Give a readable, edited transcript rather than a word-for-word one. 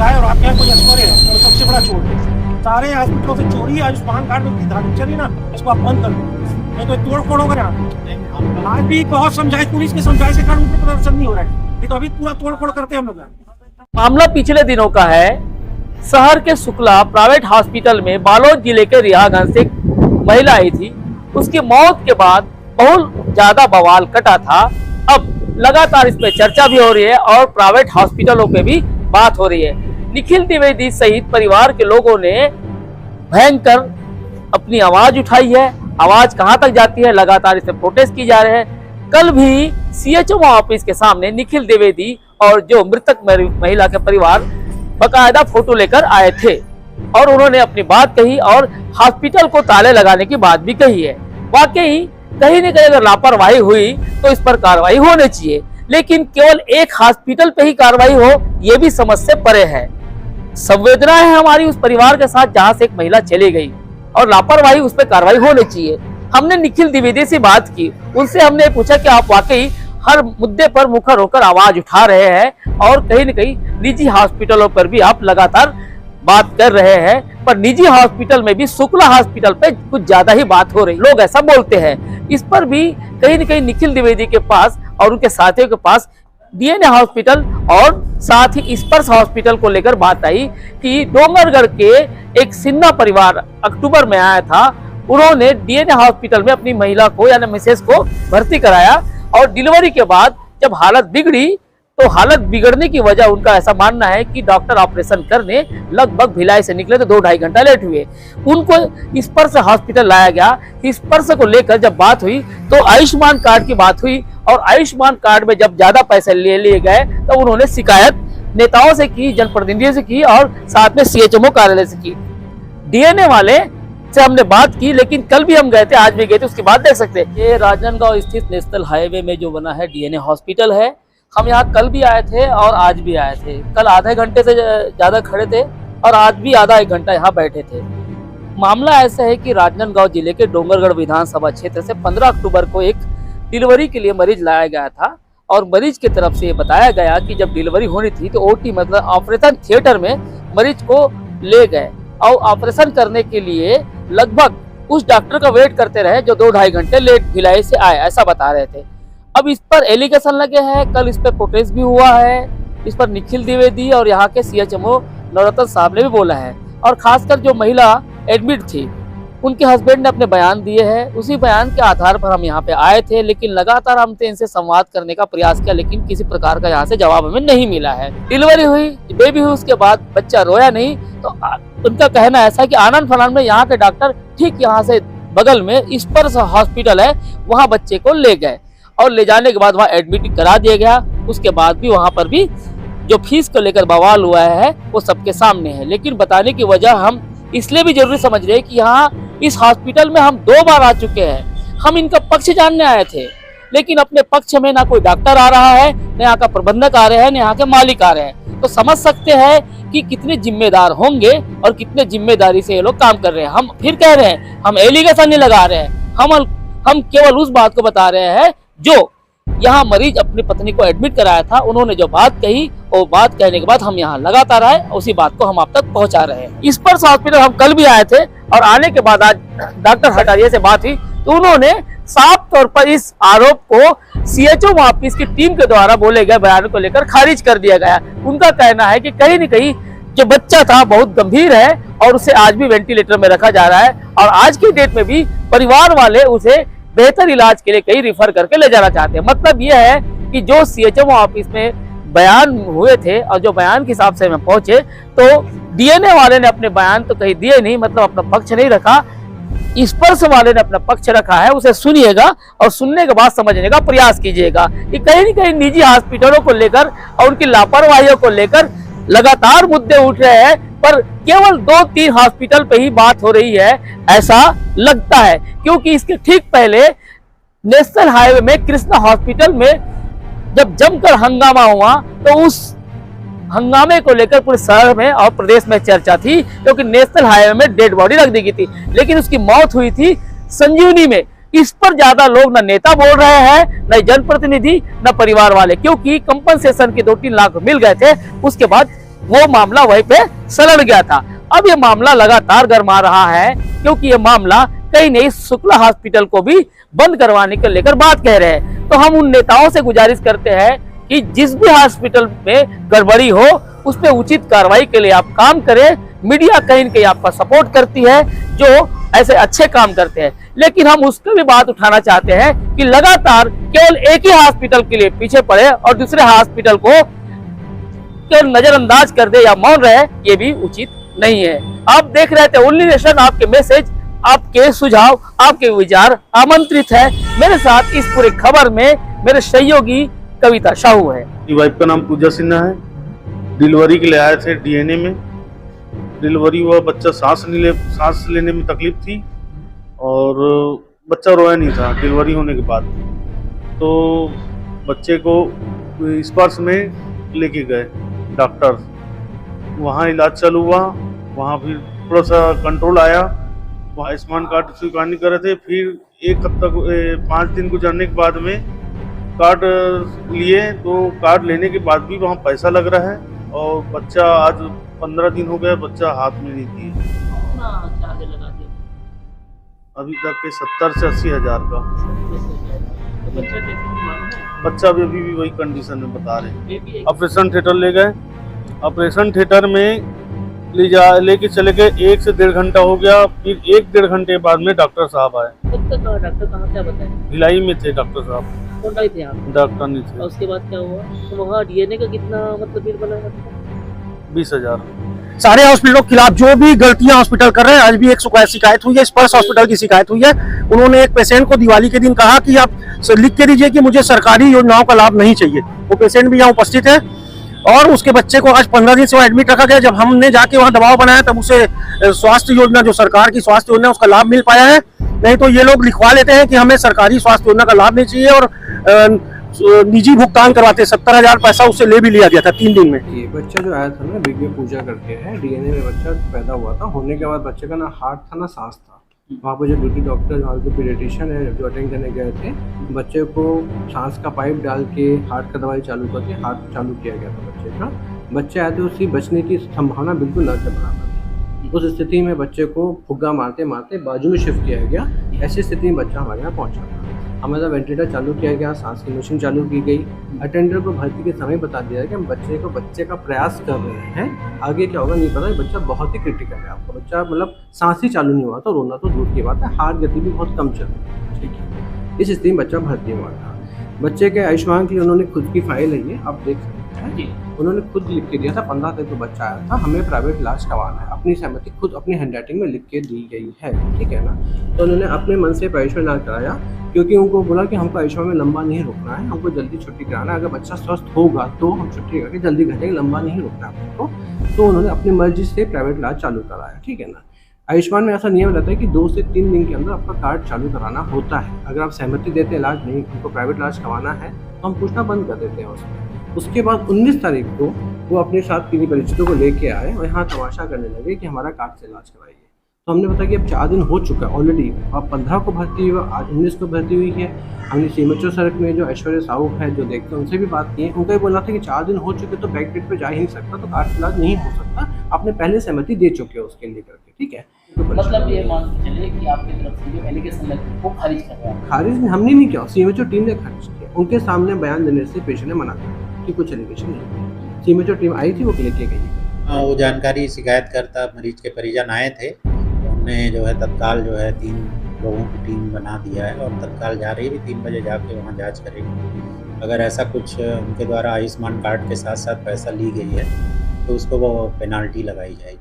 जाए और आपके यहाँ कोई अस्पताल है, वो सबसे बड़ा चोर है। सारे हॉस्पिटलों से चोरी, आयुष्मान कार्ड में धान चली ना, इसको आप बंद कर दो, नहीं तो तोड़ फोड़ होगा यहाँ। आज भी बहुत समझाइश, पुलिस की समझाइश के कारण उनको प्रदर्शन नहीं हो रहा है, नहीं तो अभी पूरा तोड़ फोड़ करते हैं हम लोग। मामला पिछले दिनों का है। शहर के शुक्ला प्राइवेट हॉस्पिटल में बालोद जिले के रिहागंज से एक महिला आई थी। उसकी मौत के बाद बहुत ज्यादा बवाल कटा था। अब लगातार इस पे चर्चा भी हो रही है और प्राइवेट हॉस्पिटलों पे भी बात हो रही है। निखिल द्विवेदी सहित परिवार के लोगों ने भयंकर अपनी आवाज उठाई है। आवाज कहां तक जाती है, लगातार इस पे प्रोटेस्ट की जा रहे हैं। कल भी सीएचओ ऑफिस के सामने निखिल द्विवेदी और जो मृतक महिला के परिवार बकायदा फोटो लेकर आए थे और उन्होंने अपनी बात कही और हॉस्पिटल को ताले लगाने की बात भी कही है। वाकई कहीं न कहीं अगर लापरवाही हुई तो इस पर कार्रवाई होनी चाहिए, लेकिन केवल एक हॉस्पिटल पे ही कार्रवाई हो ये भी समझ से परे है। संवेदना है हमारी उस परिवार के साथ जहां से एक महिला चली गई और लापरवाही, उस पर कार्रवाई होनी चाहिए। हमने निखिल द्विवेदी से बात की, उनसे हमने पूछा कि आप वाकई हर मुद्दे पर मुखर होकर आवाज उठा रहे हैं और कहीं न कहीं निजी हॉस्पिटलों पर भी आप लगातार बात कर रहे हैं, पर निजी हॉस्पिटल में भी शुक्ला हॉस्पिटल पे कुछ ज्यादा ही बात हो रही, लोग ऐसा बोलते हैं। इस पर भी कहीं न कहीं निखिल द्विवेदी के पास और उनके साथियों के पास डीएनए हॉस्पिटल और साथ ही स्पर्श हॉस्पिटल को लेकर बात आई कि डोंगरगढ़ के एक सिन्हा परिवार अक्टूबर में आया था। उन्होंने डीएनए हॉस्पिटल में अपनी महिला को यानी मिसेस को भर्ती कराया और डिलीवरी के बाद जब हालत बिगड़ी तो हालत बिगड़ने की वजह उनका ऐसा मानना है कि डॉक्टर ऑपरेशन करने लगभग भिलाई से निकले तो 2-2.5 घंटा लेट हुए। उनको स्पर्श हॉस्पिटल लाया गया। स्पर्श को लेकर जब बात हुई तो आयुष्मान कार्ड की बात हुई और आयुष्मान कार्ड में जब ज्यादा पैसे ले लिए गए तो उन्होंने शिकायत नेताओं से की, जनप्रतिनिधियों से की और साथ में सीएचएमओ कार्यालय से की। डीएनए वाले से हमने बात की, लेकिन कल भी हम गए थे, आज भी गए थे, उसकी बात देख सकते हैं। ये राजनांदगांव स्थित नेशनल हाईवे में जो बना है डीएनए हॉस्पिटल है। हम यहाँ कल भी आए थे और आज भी आए थे। कल आधे घंटे से ज्यादा खड़े थे और आज भी आधा 1 घंटा यहाँ बैठे थे। मामला ऐसा है कि राजनांदगांव जिले के डोंगरगढ़ विधानसभा क्षेत्र से 15 अक्टूबर को एक डिलीवरी के लिए मरीज लाया गया था और मरीज की तरफ से ये बताया गया कि जब डिलीवरी होनी थी तो ओटी मतलब ऑपरेशन थिएटर में मरीज को ले गए और ऑपरेशन करने के लिए लगभग उस डॉक्टर का वेट करते रहे जो 2-2.5 घंटे लेट भिलाई से आए, ऐसा बता रहे थे। अब इस पर एलिगेशन लगे हैं, कल इस पर प्रोटेस्ट भी हुआ है। इस पर निखिल द्विवेदी और यहाँ के सीएचएमओ नवरत्न साहब ने भी बोला है और खासकर जो महिला एडमिट थी उनके हस्बैंड ने अपने बयान दिए हैं। उसी बयान के आधार पर हम यहाँ पे आए थे, लेकिन लगातार हमने इनसे संवाद करने का प्रयास किया, लेकिन किसी प्रकार का यहाँ से जवाब हमें नहीं मिला है। डिलीवरी हुई, बेबी हुई, उसके बाद बच्चा रोया नहीं तो उनका कहना ऐसा है कि आनंद फलान में यहाँ के डॉक्टर ठीक यहाँ से बगल में स्पर्श हॉस्पिटल है, वहाँ बच्चे को ले गए और ले जाने के बाद वहाँ एडमिट करा दिया गया। उसके बाद भी वहाँ पर भी जो फीस को लेकर बवाल हुआ है वो सबके सामने है, लेकिन बताने की वजह हम इसलिए भी जरूरी समझ रहे हैं कि यहाँ इस हॉस्पिटल में हम 2 बार आ चुके हैं। हम इनका पक्ष जानने आए थे, लेकिन अपने पक्ष में ना कोई डॉक्टर आ रहा है, न यहाँ का प्रबंधक आ रहे हैं, न यहाँ के मालिक आ रहे हैं। तो समझ सकते हैं कि कितने जिम्मेदार होंगे और कितने जिम्मेदारी से ये लोग काम कर रहे हैं। हम फिर कह रहे हैं, हम एलिगेशन नहीं लगा रहे हैं, हम केवल उस बात को बता रहे हैं जो यहाँ मरीज अपनी पत्नी को एडमिट कराया था। उन्होंने जो बात कही वो बात कहने के बाद हम यहाँ लगातार आए, उसी बात को हम आप तक पहुँचा रहे हैं। स्पर्श हॉस्पिटल हम कल भी आए थे और आने के बाद आज डॉक्टर हटारिया से बात हुई तो उन्होंने साफ तौर पर इस आरोप को सीएचओ ऑफिस की टीम के द्वारा बोले गए बयान को लेकर खारिज कर दिया गया। उनका कहना है कि कहीं न कहीं जो बच्चा था बहुत गंभीर है और उसे आज भी वेंटिलेटर में रखा जा रहा है और आज की डेट में भी परिवार वाले उसे बेहतर इलाज के लिए कहीं रिफर करके ले जाना चाहते हैं। मतलब यह है कि जो सीएचओ ऑफिस में बयान हुए थे और जो बयान के हिसाब से हम पहुंचे तो डीएनए वाले ने अपने बयान तो कहीं दिए नहीं, मतलब अपना पक्ष नहीं रखा। स्पर्श वाले ने अपना पक्ष रखा है, उसे सुनिएगा और सुनने के बाद समझने का प्रयास कीजिएगा कि कहीं न कहीं निजी हॉस्पिटलों को लेकर और उनकी लापरवाहियों को लेकर लगातार मुद्दे उठ रहे हैं, पर केवल 2-3 हॉस्पिटल पे ही बात हो रही है ऐसा लगता है। क्योंकि इसके ठीक पहले नेशनल हाईवे में कृष्णा हॉस्पिटल में जब जमकर हंगामा हुआ तो उस हंगामे को लेकर पूरे शहर में और प्रदेश में चर्चा थी, क्योंकि नेशनल हाईवे में डेड बॉडी रख दी गई थी, लेकिन उसकी मौत हुई थी संजीवनी में। इस पर ज्यादा लोग न नेता बोल रहे हैं, न जनप्रतिनिधि, न परिवार वाले, क्योंकि कंपनसेशन के 2-3 लाख मिल गए थे। उसके बाद वो मामला वहीं पे सलड़ गया था। अब ये मामला लगातार गरमा रहा है, क्योंकि ये मामला कहीं नहीं शुक्ला हॉस्पिटल को भी बंद करवाने को लेकर बात कह रहे हैं। तो हम उन नेताओं से गुजारिश करते हैं कि जिस भी हॉस्पिटल में गड़बड़ी हो उस पर उचित कार्रवाई के लिए आप काम करें। मीडिया कहीं न कहीं आपका सपोर्ट करती है जो ऐसे अच्छे काम करते हैं, लेकिन हम उसकी भी बात उठाना चाहते हैं कि लगातार केवल एक ही हॉस्पिटल के लिए पीछे पड़े और दूसरे हॉस्पिटल को केवल नजरअंदाज कर दे या मौन रहे, ये भी उचित नहीं है। आप देख रहे थे ओनली नेशन, आपके मैसेज, आपके सुझाव, आपके विचार आमंत्रित है। मेरे साथ इस पूरे खबर में मेरे सहयोगी कविता साहू है। वाइफ का नाम पूजा सिन्हा है। डिलीवरी के लिए आए थे डीएनए में। डिलीवरी हुआ, बच्चा सांस लेने में तकलीफ थी और बच्चा रोया नहीं था डिलीवरी होने के बाद। तो बच्चे को स्पर्श में लेके गए डॉक्टर, वहाँ इलाज चालू हुआ। वहाँ फिर थोड़ा सा कंट्रोल आया, वहाँ आयुष्मान कार्ड स्वीकार नहीं कर रहे थे। फिर एक हफ्ता 5 दिन गुजरने के बाद में कार्ड लिए, तो कार्ड लेने के बाद भी वहाँ पैसा लग रहा है और बच्चा आज 15 दिन हो गया, बच्चा हाथ में नहीं दिए। अभी तक के 70 से 80 हज़ार का। बच्चा अभी भी वही कंडीशन में बता रहे हैं। ऑपरेशन थिएटर ले गए, ऑपरेशन थिएटर में लेके चले गए। 1 से 1.5 घंटा हो गया। फिर 1-1.5 घंटे बाद में डॉक्टर साहब आए। डॉक्टर कहाँ क्या बताए? भिलाई में थे डॉक्टर साहब। कौन रहे थे आप? डॉक्टर नहीं थे। उसके बाद क्या हुआ? तो वहाँ डीएनए का कितना मतलब बिल बना था? 20,000। सारे हॉस्पिटलों के खिलाफ जो भी गलतियां हॉस्पिटल कर रहे हैं, आज भी एक शिकायत हुई है, स्पर्श हॉस्पिटल की शिकायत हुई है। उन्होंने एक पेशेंट को दिवाली के दिन कहा कि आप लिख के दीजिए कि मुझे सरकारी योजनाओं का लाभ नहीं चाहिए। वो पेशेंट भी यहाँ उपस्थित है और उसके बच्चे को आज 15 दिन से वहाँ एडमिट रखा गया। जब हमने जाके वहाँ दबाव बनाया तब उसे स्वास्थ्य योजना, जो सरकार की स्वास्थ्य योजना, उसका लाभ मिल पाया है। नहीं तो ये लोग लिखवा लेते हैं कि हमें सरकारी स्वास्थ्य योजना का लाभ नहीं चाहिए और निजी भुगतान करवाते। 70,000 पैसा उससे ले भी लिया गया था 3 दिन में। ये बच्चा जो आया था ना, दिव्य पूजा करके है, डीएनए में बच्चा पैदा हुआ था। होने के बाद बच्चे का ना हार्ट था ना सांस था। वहाँ पे जो ड्यूटी डॉक्टर, वहाँ के पीडियाट्रिशियन है जो अटेंड करने गए थे, बच्चे को सांस का पाइप डाल के हार्ट का दवाई चालू करके हार्ट चालू किया गया था बच्चे का। बच्चे आए थे, उसकी बचने की संभावना बिल्कुल न के बराबर थी। उस स्थिति में बच्चे को फुग्गा मारते मारते बाजू में शिफ्ट किया गया। ऐसी स्थिति में बच्चा हमारे यहाँ पहुँचा था। हमारा वेंटिलेटर चालू किया गया, सांस की मशीन चालू की गई। अटेंडर को भर्ती के समय बता दिया कि हम बच्चे का प्रयास कर रहे हैं, आगे क्या होगा नहीं पता। बच्चा बहुत ही क्रिटिकल है। आपका बच्चा मतलब सांस ही चालू नहीं हुआ था, रोना तो दूर की बात है, हार्ट गति भी बहुत कम चल रही है। ठीक है, इस स्थिति में बच्चा भर्ती हुआ था। बच्चे के आयुष्मान के लिए उन्होंने खुद की फाइल है, ये आप देख सकते हैं, उन्होंने खुद लिख के दिया था। 15 तारीख को बच्चा आया था, हमें प्राइवेट इलाज करवाना है, अपनी सहमति खुद अपनी हैंडराइटिंग में लिख के दी गई है। ठीक है ना, तो उन्होंने अपने मन से आयुष्मान इलाज कराया, क्योंकि उनको बोला कि हमको आयुष्मान में लंबा नहीं रुकना है, हमको जल्दी छुट्टी कराना है। अगर बच्चा स्वस्थ होगा तो हम छुट्टी करके जल्दी घर जाएंगे, लंबा नहीं रुकना है हमको। तो उन्होंने अपनी मर्जी से प्राइवेट इलाज चालू कराया। ठीक है ना, आयुष्मान में ऐसा नियम रहता है कि 2 से 3 दिन के अंदर आपका कार्ड चालू कराना होता है। अगर आप सहमति देते इलाज नहीं, हमको प्राइवेट इलाज करवाना है, तो हम पूछना बंद कर देते हैं उसमें। उसके बाद 19 तारीख को वो अपने साथ किन्हीं परिचितों को लेके आए और यहाँ तमाशा करने लगे कि हमारा कार्ड से इलाज कराइए। तो हमने बताया कि अब 4 दिन हो चुका है ऑलरेडी, अब 15 को भर्ती हुआ, आज 19 को भर्ती हुई है। हमने सीमेचो सड़क में जो ऐश्वर्या साहू है जो देखते हैं, उनसे भी बात की है। उनका ये बोलना था कि 4 दिन हो चुके तो बैक डेट पे जा ही नहीं सकता, तो कार्ड इलाज नहीं हो सकता, आपने पहले सहमति दे चुके हो उसके लिए करके। ठीक है, मतलब ये मान के चलिए कि आपकी तरफ से जो एलिगेशन लगे वो खारिज कर रहा है। खारिज हमने नहीं किया, सीमेचो टीम ने खारिज किया। उनके सामने बयान देने से पेशेंट ने मना किया कि कुछ एलिगेशन नहीं। सीमेचो टीम आई थी, वो लेके गई। वो जानकारी शिकायतकर्ता मरीज के परिजन आए थे, उन्होंने जो है तत्काल जो है 3 लोगों की टीम बना दिया है और तत्काल जा रही है, 3 बजे जाके वहाँ जांच करेगी। अगर ऐसा कुछ उनके द्वारा आयुष्मान कार्ड के साथ साथ पैसा ली गई है तो उसको वो पेनाल्टी लगाई जाएगी।